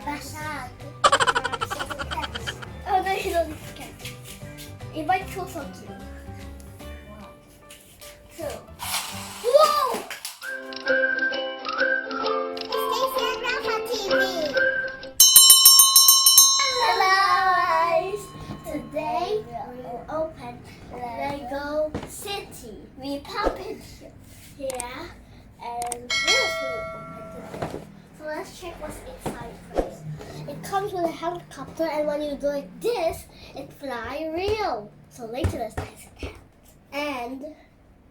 Basag. Oh no, you don't catch. It might feel so cute. Wow. So. Whoa! Cassey Rafa TV. Hello guys. Today we will open Lego City. We pop it here, and this we will open today. So let's check what's inside first. It comes with a helicopter, and when you do like this, it fly real. So later let's nice and happens. And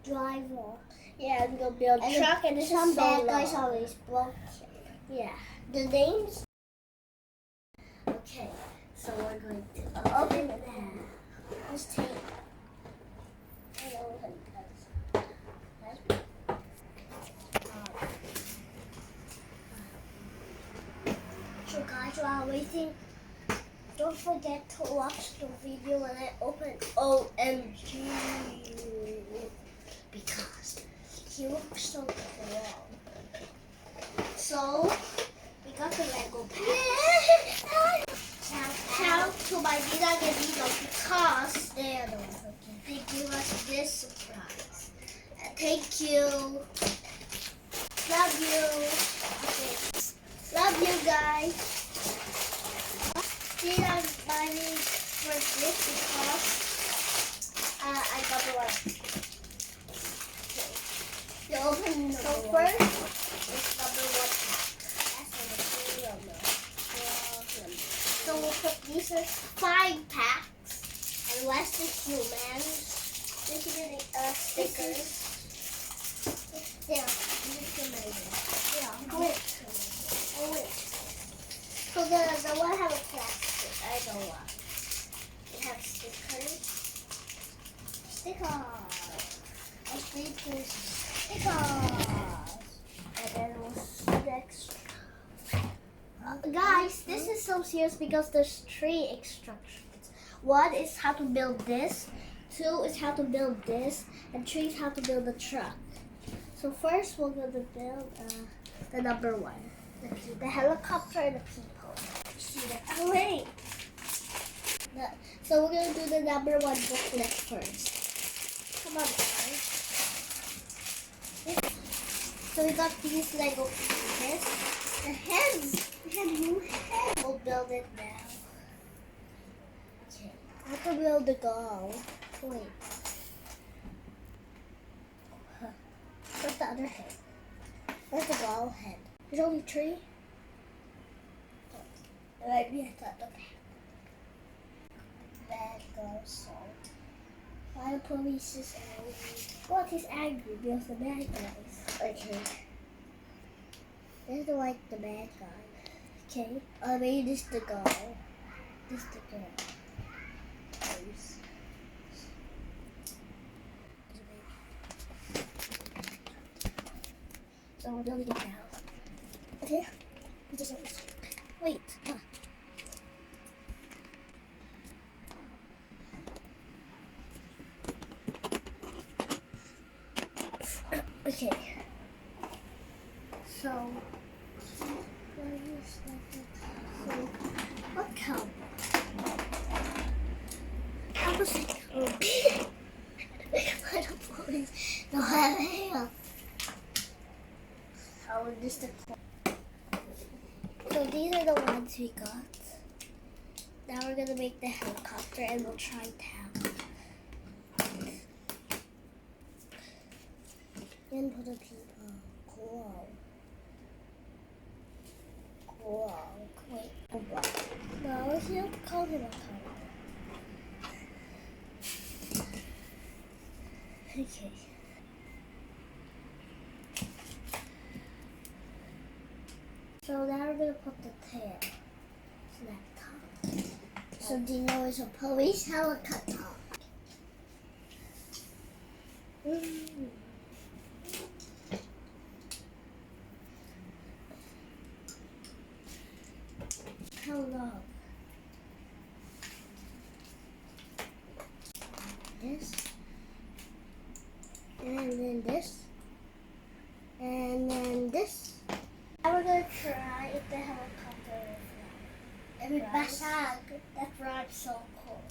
driver. Yeah, and we'll build a truck, and this some is so bad long. guys always broken. Yeah. The names. Okay, so we're going to open it now. Let's take. So guys, while waiting, don't forget to watch the video when I open OMG, because he looks so cool. So we got the Lego pack. Shout out to my Dina and Dino because they are the ones who give us this surprise. Thank you. Love you. Okay. Love you guys. Dina buy me for this because I got the one. Okay. You open the first. It's number one pack. That's the material. So we'll put these are 5 packs, and rest is humans. This is the stickers. Yeah, this is amazing. Yeah, wait. Oh wait. So the one have a plastic. I don't want. It has stickers. Stickers. And then we'll next. Guys, this is so serious because there's 3 instructions. 1 is how to build this, 2 is how to build this, and 3 is how to build the truck. So first we're going to build the number 1, the helicopter and the people. See that? Oh wait! So we're going to do the number 1 booklet first. Come on guys. So we got these Lego pieces. The heads. We have a new head. We'll build it now. Okay. I have to build the goal. Wait. Where's the other head? Where's the goal head? There's only 3. Right, yeah, the bad girl salt. Why the police is angry? Well, he's angry because the bad guys. Okay. This is like the bad guy. Okay. Maybe this is the girl. This is the girl. Please. So we're building it now. Okay. Wait. Okay. So what color? I was like, why the police don't have hair? Oh, this the So these are the ones we got. Now we're gonna make the helicopter and we'll try town. And for the people. Cool. Wait. No, you don't call him a color. Okay. So now we're gonna put the tail. Snap top. So Dino is a police helicopter. Hello. This. And then this. And then this. Now we're going to try if the helicopter will fly. Massage. That's why it's so cool.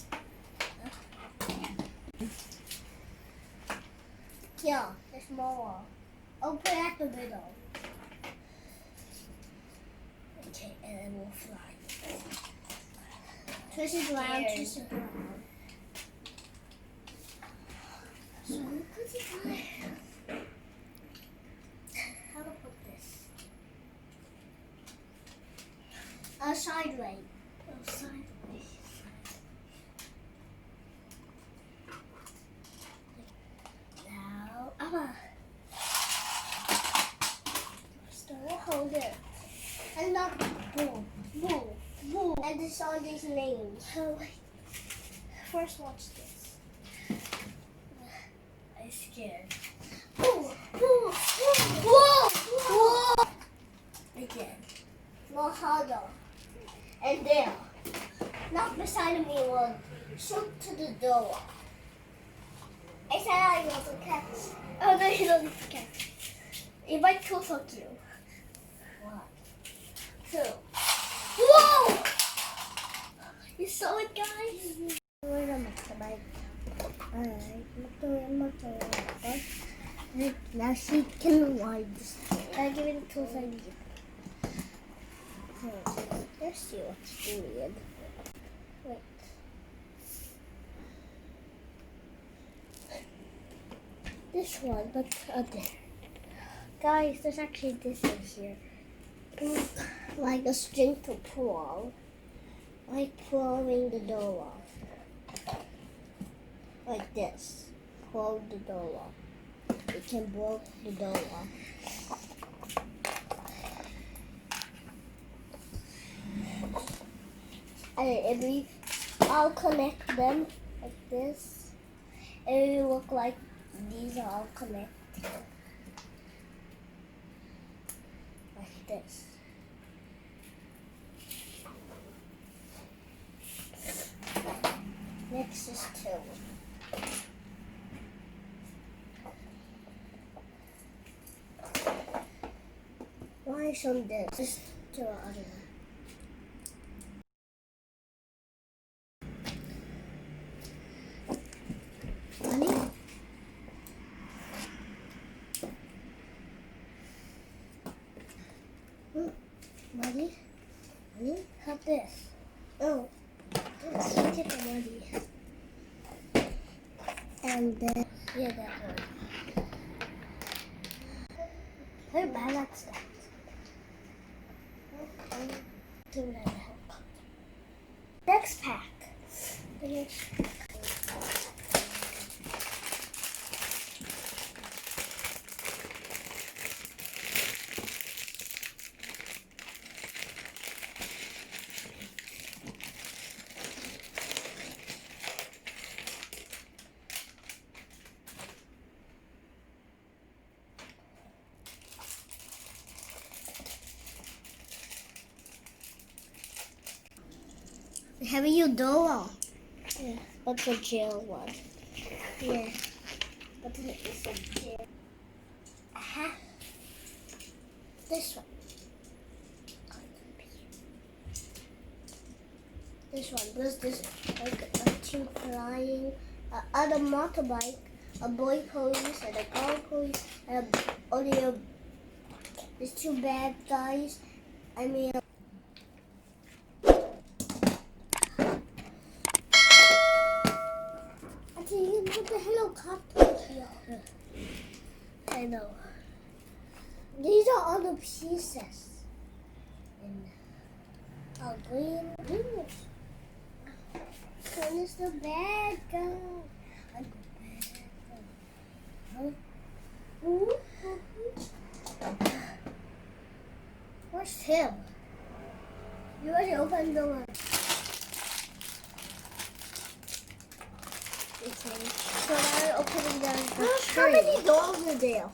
Yeah, there's more. Open at the middle. Okay, and then we'll fly. Twist it around, twist it around. So we put it on. How to put this? Sideways. Oh, sideways. Now, still hold it. And not boom, boom, boom. And this all these names. Oh, wait. First, watch this. I'm scared. Boom, boom, boom, whoa, whoa. Again. More harder. And there. Not beside me one. Shoot to the door. I said I want to catch. Oh no, you don't need to catch. It might kill you. One, two. Whoa! You saw it, guys? Wait a minute. Alright. Now she can ride this. I'll give it the tools I need. Let's see what's doing. Wait. This one, but other. Guys, there's actually this in here. Like a string to pull. Like pulling the door off. Like this. Pull the door off. You can pull the door off. And if we all connect them like this, it will look like these are all connected. Like this. Next is two. Why some this? Just to the other one. Money? Have this. Oh, let's get the money. And then, yeah, that one. How balance that? Do that. Next pack. Have you door? Yeah, but the jail one. Yeah, but it's a jail. Aha. This one. This one. This like a two flying, other motorbike, a boy police, and a girl police, and there's two bad guys. I mean. You put the helicopter here. I know. These are all the pieces. And green. One is the bad guy. I'm the bad guy. Where's Tim? You already opened the door. Okay. So now we're opening the tree. How many dogs are there?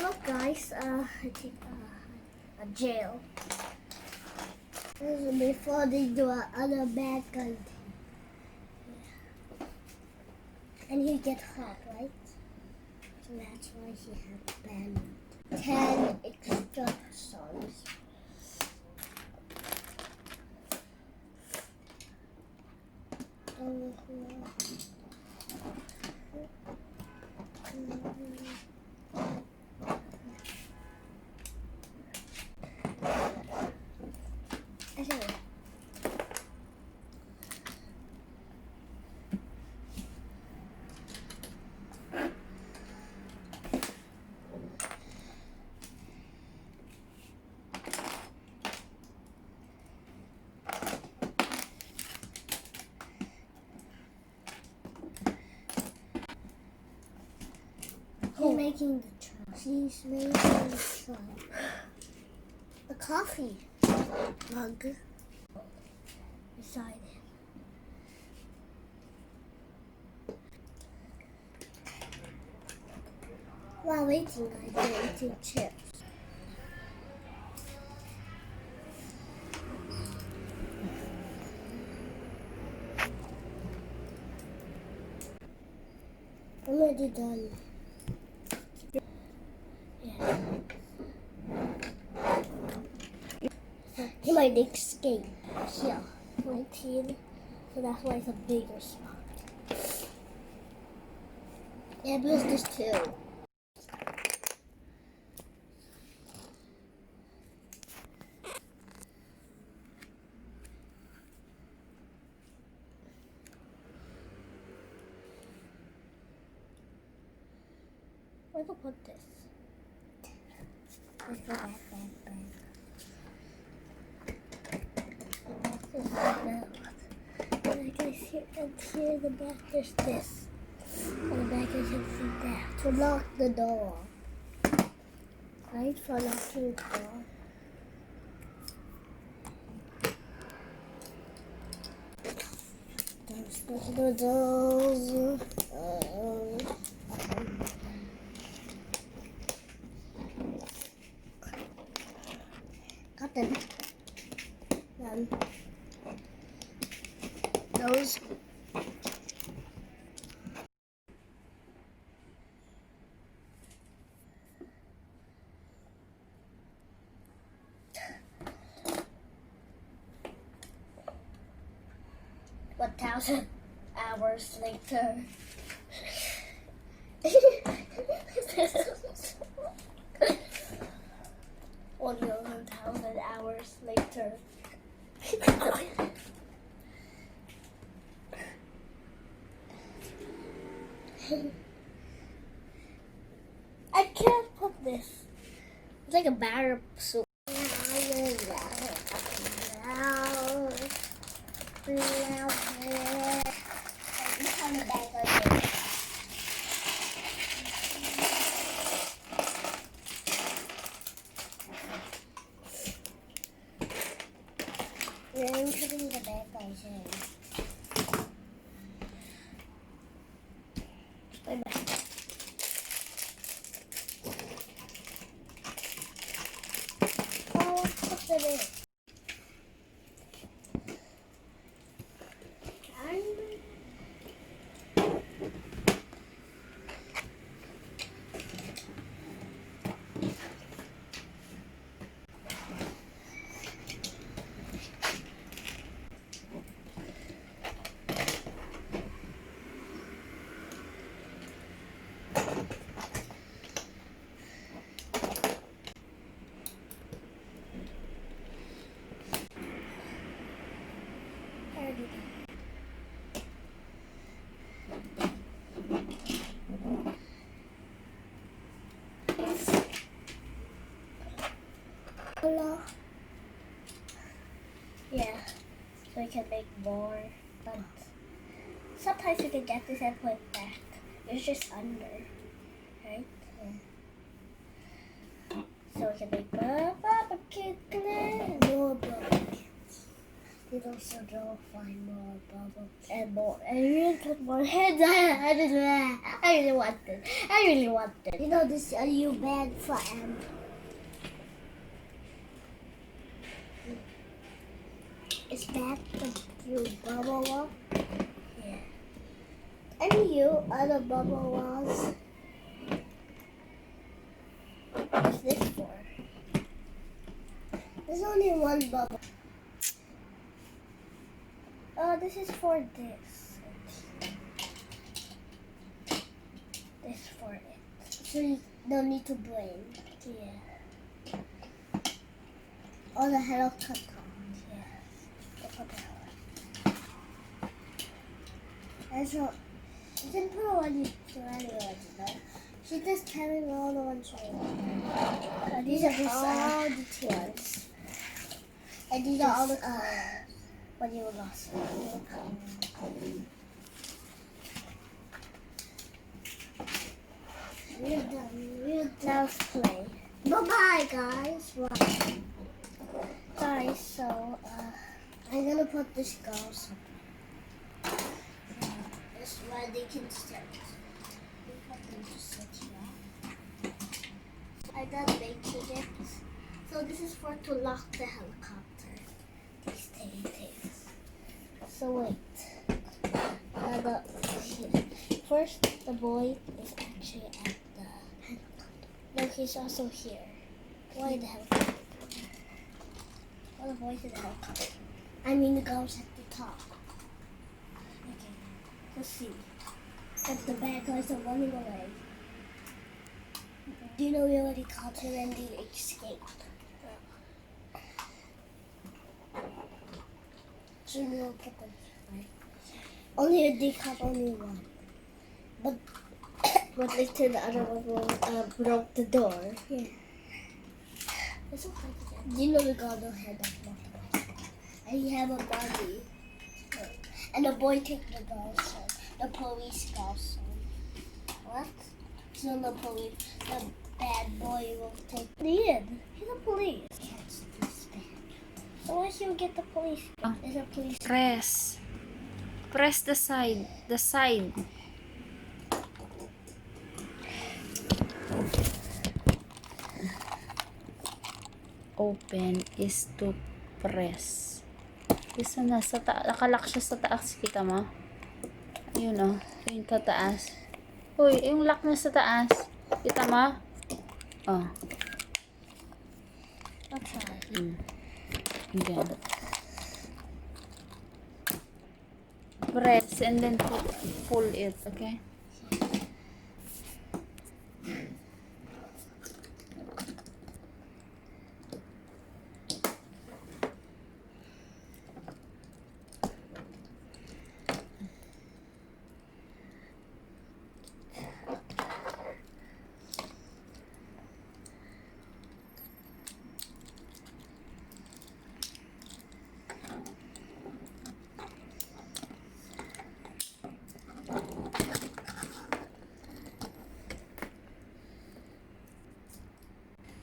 Look, guys. I think a jail. This is before they do other bad guy. And he get hot, right? So that's why he had banned 10 extra songs. She's making the try. She's making the try. A coffee mug beside him. While waiting, I'm eating chips. I'm already done. Yeah. He might escape here. 19. So that's why it's a bigger spot. Yeah, because there's two. Where to put this? Let's go back. And I can see, and here in the back there's this. On the back I can see that. To lock the door. Right? For locking the door. There's the doors. Got them. Those. What 1,000 hours later? Only 1,000 hours later. I can't put this. It's like a batter soup. I'm putting the bag guys in. Bye bye. Oh, what's it in? Hello. Yeah, so we can make more, but sometimes you can get this and put it back. It's just under, right? Yeah. So we can make more barbecue and more barbecue. You also don't find more bubbles and more. And you put more heads. I really want it. You know this? Are you bad for Is that your bubble wall? Yeah. And you other bubble walls? What's this for? There's only one bubble. Oh, this is for this. So you don't need to bring. Yeah. Or the helicopter. Yeah. And so, you can put one to anywhere, She just telling me all the ones right. These are all the ones. And these are all the colors. When you lost We're done. Now let's play. Bye-bye, guys. Bye. Guys, so I'm gonna put this girls. This is where they can sit. We put them to sit here. I done making it. So this is for to lock the helicopter. These things. So wait. First, the boy is actually at the helicopter. No, he's also here. Why the helicopter? Oh, the boy's in the helicopter. I mean the girls at the top. Okay, let's see. But the bad guys are running away. Do you know we already caught him and he escaped? So we will put them right. Only a decap, only one. But later the other one broke the door. Yeah. It's okay. Do you know the girl don't have that much? And he have a body. And the boy took the girl's son. The police girl's son. What? So the bad boy will take the end. He's a police. Yes, this bad. So why should we get the police? There's a police. Press the side. The side. Open is to press. Isa na sa nakalock siya sa taas, kita mo? Ayun oh, yung tataas. Uy, yung lock na sa taas. Kita mo? Oh. Okay. Again. Press and then pull it, okay?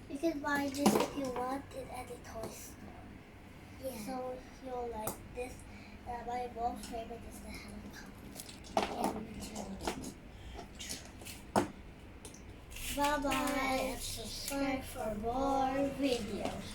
You can buy this if you want it at the toy store. Yeah. So you'll like this. My mom's favorite is the helicopter. Bye bye and subscribe for more videos.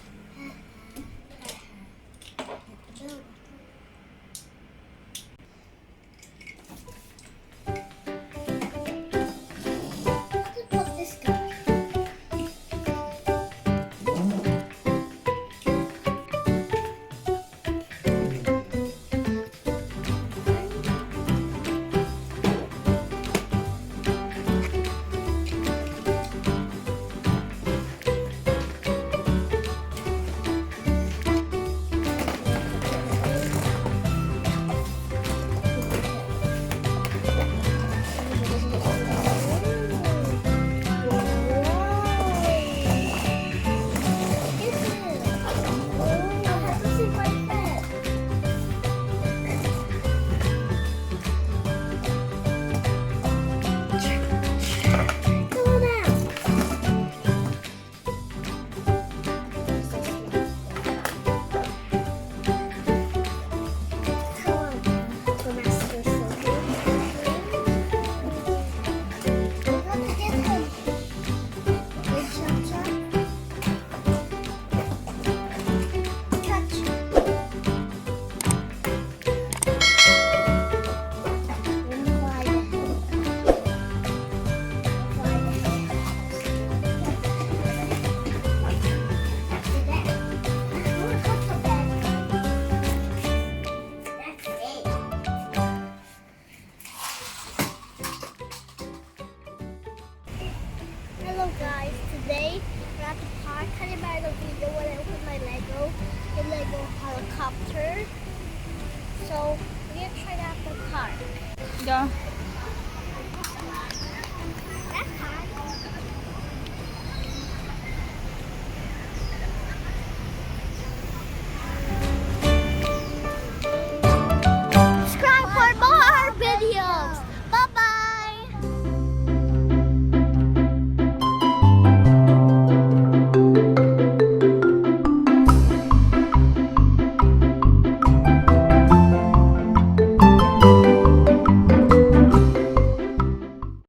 a video when I opened my Lego, the Lego helicopter. So we're gonna try out the car. Go.